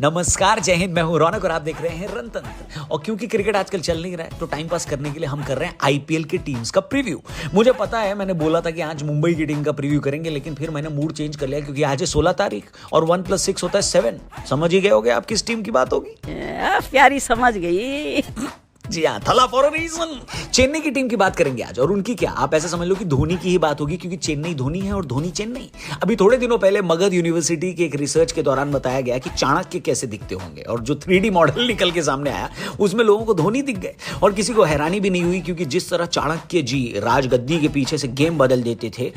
नमस्कार, जय हिंद। मैं हूं रौनक और आप देख रहे हैं रणतंत्र। और क्योंकि क्रिकेट आजकल चल नहीं रहा है तो टाइम पास करने के लिए हम कर रहे हैं आईपीएल के टीम्स का प्रीव्यू। मुझे पता है, मैंने बोला था कि आज मुंबई की टीम का प्रीव्यू करेंगे, लेकिन फिर मैंने मूड चेंज कर लिया क्योंकि आज है 16 तारीख और 1+6 होता है 7। समझ ही गए होगे आप किस टीम की बात होगी। प्यारी समझ गई। जी हाँ, थला फॉर अ रीजन। चेन्नई की टीम की बात करेंगे आज। और उनकी क्या, आप ऐसे समझ लो कि धोनी की ही बात होगी, क्योंकि चेन्नई धोनी है और धोनी चेन्नई। अभी थोड़े दिनों पहले मगध यूनिवर्सिटी के एक रिसर्च के दौरान बताया गया कि चाणक्य कैसे दिखते होंगे, और जो 3D मॉडल निकल के सामने आया उसमें लोगों को धोनी दिख गए। और किसी को हैरानी भी नहीं हुई, क्योंकि जिस तरह चाणक्य जी राजगद्दी के पीछे से गेम बदल देते थे,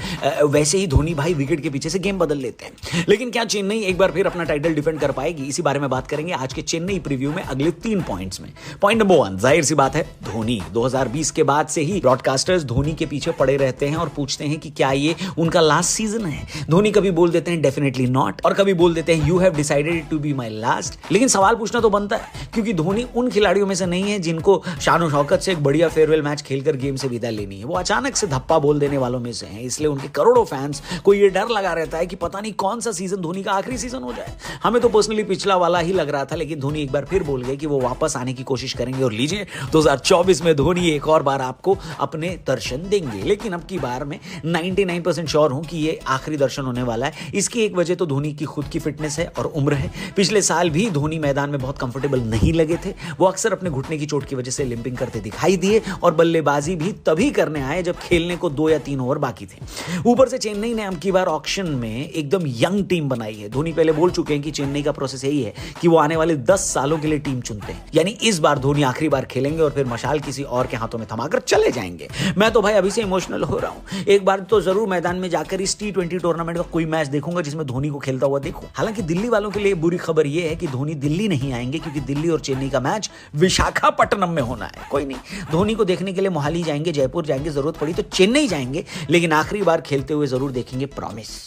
वैसे ही धोनी भाई विकेट के पीछे से गेम बदल लेते हैं। लेकिन क्या चेन्नई एक बार फिर अपना टाइटल डिफेंड कर पाएगी? इसी बारे में बात करेंगे आज के चेन्नई प्रीव्यू में अगले 3 पॉइंट्स में। पॉइंट नंबर 1, जाहिर सी बात है, धोनी। 2020 के बाद से ही ब्रॉडकास्टर्स धोनी के पीछे पड़े रहते हैं और पूछते हैं कि क्या ये उनका लास्ट सीजन है। धोनी कभी बोल देते हैं डेफिनेटली नॉट, और कभी बोल देते हैं you have decided to be my last. लेकिन सवाल पूछना तो बनता है, क्योंकि धोनी उन खिलाड़ियों में से नहीं है जिनको शान शौकत से एक बढ़िया फेयरवेल मैच खेलकर गेम से विदा लेनी है। वो अचानक से धप्पा बोल देने वालों में से हैं। इसलिए उनके करोड़ों फैंस को ये डर लगा रहता है कि पता नहीं कौन सा सीजन धोनी का आखिरी सीजन हो जाए। हमें तो पर्सनली पिछला वाला ही लग रहा था, लेकिन धोनी एक बार फिर बोल गए कि वो वापस आने की कोशिश करेंगे। और लीजिए, 2024 में धोनी एक और बार आपको अपने दर्शन देंगे। लेकिन अब की बार में 99% श्योर हूं कि ये आखिरी दर्शन होने वाला है। इसकी एक वजह तो धोनी की खुद की फिटनेस है और उम्र है। पिछले साल भी धोनी मैदान में बहुत कंफर्टेबल नहीं लगे थे। वो अक्सर अपने घुटने की चोट की वजह से लिंपिंग करते दिखाई दिए, और बल्लेबाजी भी तभी करने आए जब खेलने को 2 या 3 ओवर बाकी थे। ऊपर से चेन्नई ने अब की बार ऑक्शन में एकदम यंग टीम बनाई है। धोनी पहले बोल चुके हैं कि चेन्नई का प्रोसेस यही है कि वो आने वाले 10 सालों के लिए टीम चुनते हैं। यानी इस बार धोनी आखिरी बार खेलेंगे और फिर मशाल किसी और के हाथों में थमाकर चले जाएंगे। मैं तो भाई अभी से इमोशनल हो रहा हूं। एक बार तो जरूर मैदान में जाकर इस T20 टूर्नामेंट का कोई मैच देखूंगा जिसमें धोनी को खेलता हुआ देखूं। हालांकि दिल्ली वालों के लिए बुरी खबर यह है कि धोनी दिल्ली नहीं आएंगे, क्योंकि दिल्ली और चेन्नई का मैच विशाखापट्टनम में होना है। कोई नहीं, धोनी को देखने के लिए मोहाली जाएंगे, जयपुर जाएंगे, जरूरत पड़ी तो चेन्नई जाएंगे, लेकिन आखिरी बार खेलते हुए जरूर देखेंगे, प्रॉमिस।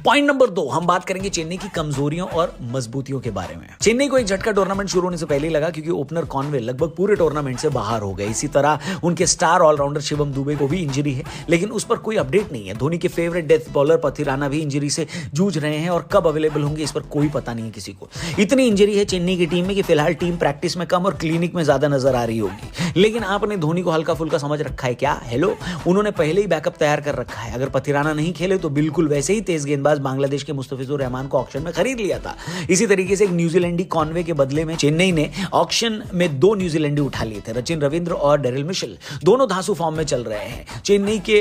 पॉइंट नंबर 2, हम बात करेंगे चेन्नई की कमजोरियों और मजबूतियों के बारे में। चेन्नई को एक झटका टूर्नामेंट शुरू होने से पहले ही लगा, क्योंकि ओपनर कॉनवे लगभग पूरे टूर्नामेंट से बाहर हो गए। इसी तरह उनके स्टार ऑलराउंडर शिवम दुबे को भी इंजरी है, लेकिन उस पर कोई अपडेट नहीं है। धोनी के फेवरेट डेथ बॉलर पथिराना भी इंजरी से जूझ रहे हैं, और कब अवेलेबल होंगे इस पर कोई पता नहीं है किसी को। इतनी इंजरी है चेन्नई की टीम में कि फिलहाल टीम प्रैक्टिस में कम और क्लिनिक में ज्यादा नजर आ रही होगी। लेकिन आपने धोनी को हल्का फुल्का समझ रखा है क्या? हेलो, उन्होंने पहले ही बैकअप तैयार कर रखा है। अगर पथिराना नहीं खेले तो बिल्कुल वैसे ही तेज गेंदबाज बांग्लादेश के मुस्तफिजुर रहमान को ऑक्शन में खरीद लिया था। इसी तरीके से एक न्यूजीलैंडी कॉनवे के बदले में चेन्नई ने ऑक्शन में 2 न्यूजीलैंडी उठा लिए थे, रचिन रविंद्र और डेरिल मिशेल। दोनों धांसू फॉर्म में चल रहे हैं। चेन्नई के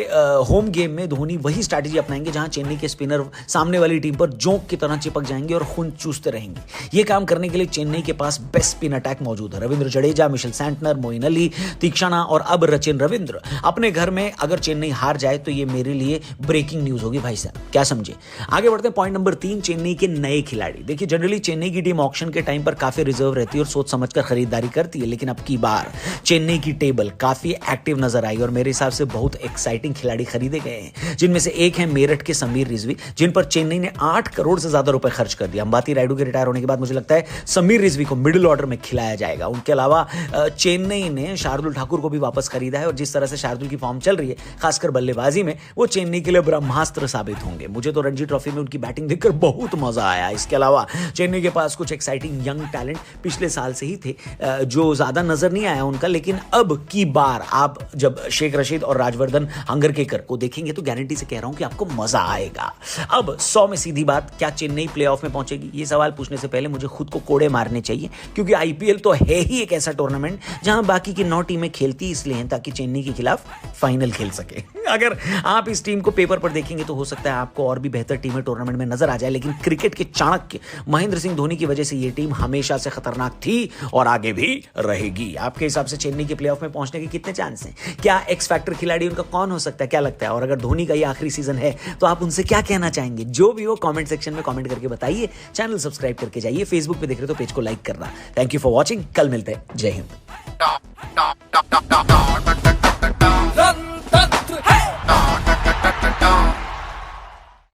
होम गेम में धोनी वही स्ट्रैटेजी अपनाएंगे जहां चेन्नई के स्पिनर सामने वाली टीम पर जोंक की तरह चिपक जाएंगे और खून चूसते रहेंगे। यह काम करने के लिए चेन्नई के पास बेस्ट स्पिन अटैक मौजूद है। रविंद्र जडेजा, मिशेल सैंटनर, मोइन अली, तीक्षणा और अब रचिन रविंद्र। अपने घर में अगर चेन्नई हार जाए तो यह मेरे लिए ब्रेकिंग न्यूज होगी भाई साहब, क्या समझे। आगे बढ़ते हैं। पॉइंट नंबर 3, चेन्नई के नए खिलाड़ी। देखिए, जनरली चेन्नई की टीम ऑक्शन के टाइम पर काफी रिजर्व रहती है और सोच समझकर खरीदारी करती है, लेकिन अब की बार चेन्नई की टेबल काफी एक्टिव नजर आई और मेरे हिसाब से बहुत एक्साइटिंग खिलाड़ी खरीदे गए हैं, जिनमें से एक है मेरठ के समीर रिजवी, जिन पर चेन्नई ने 8 करोड़ से ज्यादा रुपए खर्च कर दिया। अंबाती रायडू के रिटायर होने के बाद मुझे लगता है समीर रिजवी को मिडिल ऑर्डर में खिलाया जाएगा। उनके अलावा चेन्नई ने शार्दुल ठाकुर को भी वापस खरीदा है, और जिस तरह से शार्दुल की फॉर्म चल रही है, खासकर बल्लेबाजी में, वो चेन्नई के लिए ब्रह्मास्त्र साबित होंगे। मुझे तो रणजी ट्रॉफी में उनकी बैटिंग देखकर बहुत मजा आया। इसके अलावा चेन्नई के पास कुछ एक्साइटिंग यंग टैलेंट पिछले साल से ही थे, जो ज्यादा नजर नहीं आया उनका, लेकिन अब की बार आप जब शेख रशीद और राजवर्धन हंगरकेकर को देखेंगे तो गारंटी से कह रहा हूं कि आपको मजा आएगा। अब 100 में सीधी बात, क्या चेन्नई प्लेऑफ में पहुंचेगी? ये सवाल पूछने से पहले मुझे खुद को कोड़े मारने चाहिए, क्योंकि आईपीएल तो है ही एक ऐसा टूर्नामेंट जहां बाकी की 9 टीमें खेलती इसलिए हैं ताकि चेन्नई के खिलाफ फाइनल खेल सके। अगर आप इस टीम को पेपर पर देखेंगे तो हो सकता है आपको और भी बेहतर टीमें टूर्नामेंट में नजर आ जाए, लेकिन क्रिकेट के चाणक्य महेंद्र सिंह धोनी की वजह से यह टीम हमेशा से खतरनाक थी और आगे भी रहेगी। आपके हिसाब से चेन्नई के प्लेऑफ में पहुंचने के कितने चांस हैं? क्या एक्स फैक्टर खिलाड़ी उनका कौन हो सकता है? क्या लगता है? और अगर धोनी का ये आखिरी सीजन है तो आप उनसे क्या कहना चाहेंगे? जो भी हो कमेंट सेक्शन में कमेंट करके बताइए। चैनल सब्सक्राइब करके जाइए। फेसबुक पे देख रहे हो तो पेज को लाइक करना। Thank you for watching. कल मिलते हैं। जय हिंद।